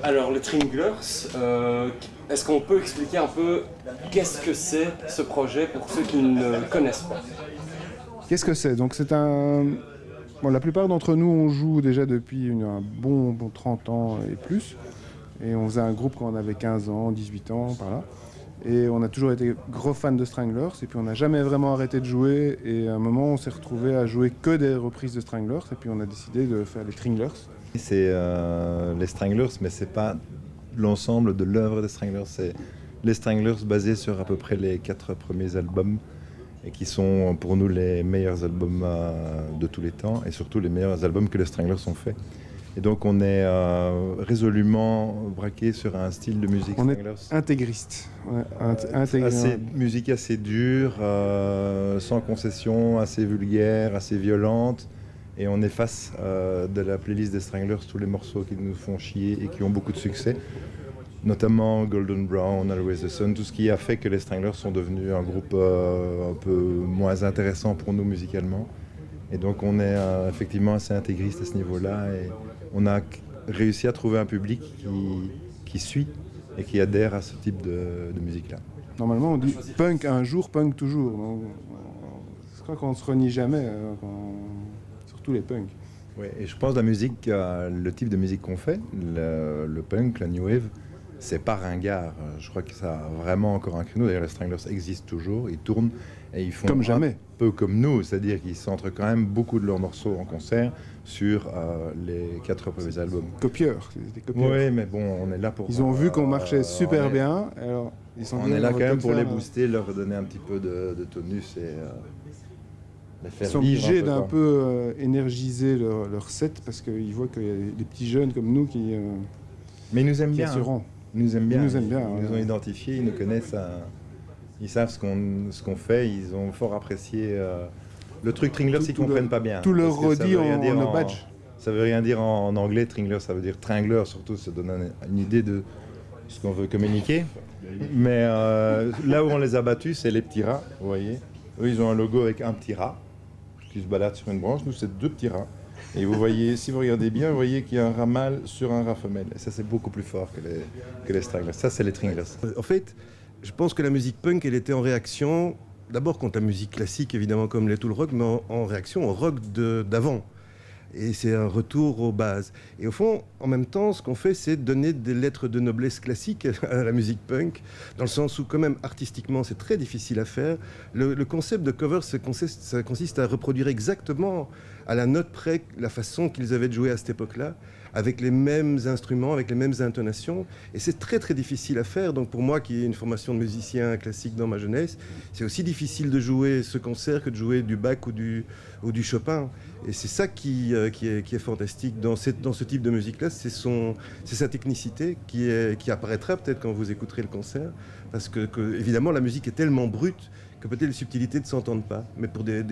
Alors, les Tringlers, est-ce qu'on peut expliquer un peu qu'est-ce que c'est ce projet pour ceux qui ne le connaissent pas? Qu'est-ce que c'est? Donc c'est un... Bon, la plupart d'entre nous, on joue déjà depuis un bon 30 ans et plus. Et on faisait un groupe quand on avait 15 ans, 18 ans, par là. Et on a toujours été gros fans de Stranglers. Et puis on n'a jamais vraiment arrêté de jouer. Et à un moment, on s'est retrouvé à jouer que des reprises de Stranglers. Et puis on a décidé de faire les Tringlers. C'est les Stranglers, mais c'est pas l'ensemble de l'œuvre des Stranglers. C'est les Stranglers basés sur à peu près les 4 premiers albums et qui sont pour nous les meilleurs albums de tous les temps et surtout les meilleurs albums que les Stranglers ont fait. Et donc on est résolument braqué sur un style de musique On Stranglers. est intégriste. Musique assez dure, sans concession, assez vulgaire, assez violente. Et on efface de la playlist des Stranglers tous les morceaux qui nous font chier et qui ont beaucoup de succès. Notamment Golden Brown, Always the Sun, tout ce qui a fait que les Stranglers sont devenus un groupe un peu moins intéressant pour nous musicalement. Et donc on est effectivement assez intégriste à ce niveau-là et on a réussi à trouver un public qui suit et qui adhère à ce type de musique-là. Normalement on dit punk un jour, punk toujours. Donc, je crois qu'on ne se renie jamais, surtout les punks. Oui, et je pense que la musique, le type de musique qu'on fait, le punk, la new wave, c'est pas ringard. Je crois que ça a vraiment encore un créneau. D'ailleurs, les Stranglers existent toujours, ils tournent et ils font comme jamais. Un peu comme nous, c'est-à-dire qu'ils centrent quand même beaucoup de leurs morceaux en concert sur les 4 premiers albums. Copieurs, c'est des copieurs. Oui, mais bon, on est là pour... Ils ont vu qu'on marchait super bien, alors ils sont on est là quand même pour les booster, leur donner un petit peu de tonus et... Ils sont obligés d'un peu énergiser leur set parce qu'ils voient qu'il y a des petits jeunes comme nous qui... Mais ils nous aiment bien. Ils nous aiment bien. Ils nous ont identifiés, ils nous connaissent. Ils savent ce qu'on fait. Ils ont fort apprécié. Le truc Tringlers, ils ne comprennent pas bien. Tout leur redit en badge. Ça veut rien dire en anglais. Tringlers, ça veut dire tringler, surtout. Ça donne une idée de ce qu'on veut communiquer. Mais là où on les a battus, c'est les petits rats. Vous voyez, eux, ils ont un logo avec un petit rat qui se balade sur une branche. Nous, c'est 2 petits rats. Et vous voyez, si vous regardez bien, vous voyez qu'il y a un rat mâle sur un rat femelle. Et ça, c'est beaucoup plus fort que les Stranglers. Ça, c'est les Tringlers. En fait, je pense que la musique punk, elle était en réaction, d'abord contre la musique classique, évidemment, comme l'est tout le rock, mais en réaction au rock d'avant. Et c'est un retour aux bases. Et au fond, en même temps, ce qu'on fait, c'est donner des lettres de noblesse classiques à la musique punk, dans le sens où, quand même, artistiquement, c'est très difficile à faire. Le concept de cover, ça consiste à reproduire exactement, à la note près, la façon qu'ils avaient de jouer à cette époque-là, avec les mêmes instruments, avec les mêmes intonations. Et c'est très, très difficile à faire. Donc, pour moi, qui ai une formation de musicien classique dans ma jeunesse, c'est aussi difficile de jouer ce concert que de jouer du Bach ou du Chopin. Et c'est ça qui est fantastique dans ce type de musique-là, c'est sa technicité qui apparaîtra peut-être quand vous écouterez le concert, parce que évidemment la musique est tellement brute que peut-être les subtilités ne s'entendent pas. Mais pour des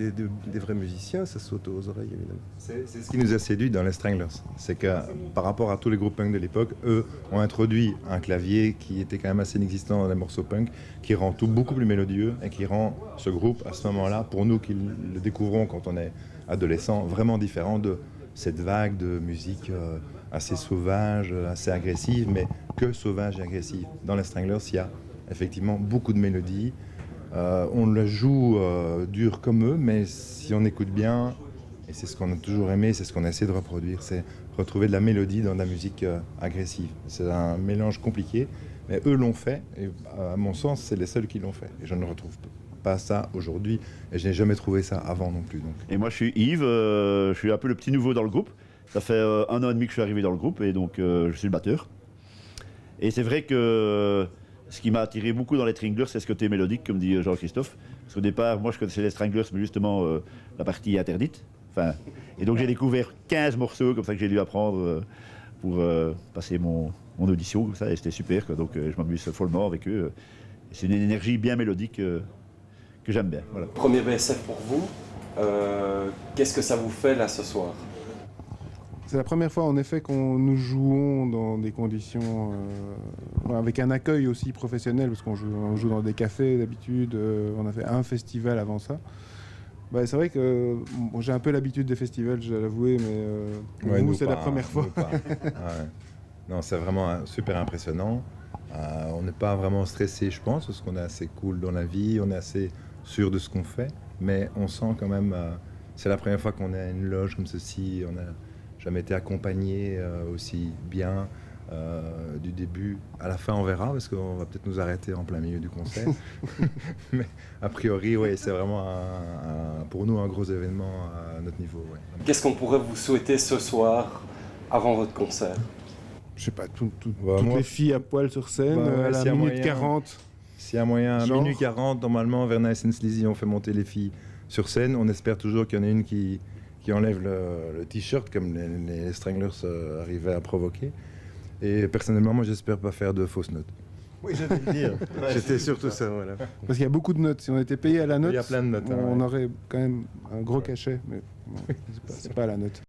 vrais musiciens, ça saute aux oreilles, évidemment. C'est ce qui nous a séduit dans les Stranglers. C'est que par rapport à tous les groupes punk de l'époque, eux ont introduit un clavier qui était quand même assez inexistant dans les morceaux punk, qui rend tout beaucoup plus mélodieux et qui rend ce groupe, à ce moment-là, pour nous qui le découvrons quand on est adolescent, vraiment différent de cette vague de musique assez sauvage, assez agressive, mais que sauvage et agressive. Dans les Stranglers, il y a effectivement beaucoup de mélodies. On le joue dur comme eux, mais si on écoute bien, et c'est ce qu'on a toujours aimé, c'est ce qu'on essaie de reproduire, c'est retrouver de la mélodie dans de la musique agressive. C'est un mélange compliqué, mais eux l'ont fait, et à mon sens, c'est les seuls qui l'ont fait. Et je ne retrouve pas ça aujourd'hui, et je n'ai jamais trouvé ça avant non plus. Donc. Et moi, je suis Yves, je suis un peu le petit nouveau dans le groupe. Ça fait 1 an et demi que je suis arrivé dans le groupe, et donc je suis le batteur. Et c'est vrai que ce qui m'a attiré beaucoup dans les Stranglers, c'est ce côté mélodique, comme dit Jean-Christophe. Parce qu'au départ, moi, je connaissais les Stranglers, mais justement, la partie interdite. Enfin, et donc, j'ai découvert 15 morceaux, comme ça, que j'ai dû apprendre pour passer mon audition, comme ça, et c'était super, quoi. Donc, je m'amuse follement avec eux. C'est une énergie bien mélodique que j'aime bien. Voilà. Premier BSF pour vous, qu'est-ce que ça vous fait là ce soir? C'est la première fois en effet qu'on nous jouons dans des conditions avec un accueil aussi professionnel, parce qu'on joue dans des cafés d'habitude, on a fait un festival avant ça. Bah, c'est vrai que j'ai un peu l'habitude des festivals, je dois l'avouer, mais pour nous c'est la première fois. Ouais. Non, c'est vraiment super impressionnant. On n'est pas vraiment stressé, je pense, parce qu'on est assez cool dans la vie, on est assez sûr de ce qu'on fait, mais on sent quand même, c'est la première fois qu'on est à une loge comme ceci, on n'a jamais été accompagné aussi bien. Du début à la fin, on verra, parce qu'on va peut-être nous arrêter en plein milieu du concert. Mais a priori, oui, c'est vraiment pour nous un gros événement à notre niveau. Ouais. Qu'est-ce qu'on pourrait vous souhaiter ce soir avant votre concert? Je sais pas, toutes moi, les filles à poil sur scène, ouais, à la s'il y a minute moyen. 40. S'il y a moyen, à Genre. minuit 40, normalement, vers Nice and Sleazy, on fait monter les filles sur scène. On espère toujours qu'il y en a une qui enlève le t-shirt, comme les Stranglers arrivaient à provoquer. Et personnellement, moi, j'espère pas faire de fausses notes. Oui, j'allais le dire. C'était surtout ça, voilà. Parce qu'il y a beaucoup de notes. Si on était payé à la note, Il y a plein de notes, hein, on ouais. aurait quand même un gros cachet. Mais bon, c'est pas à la note.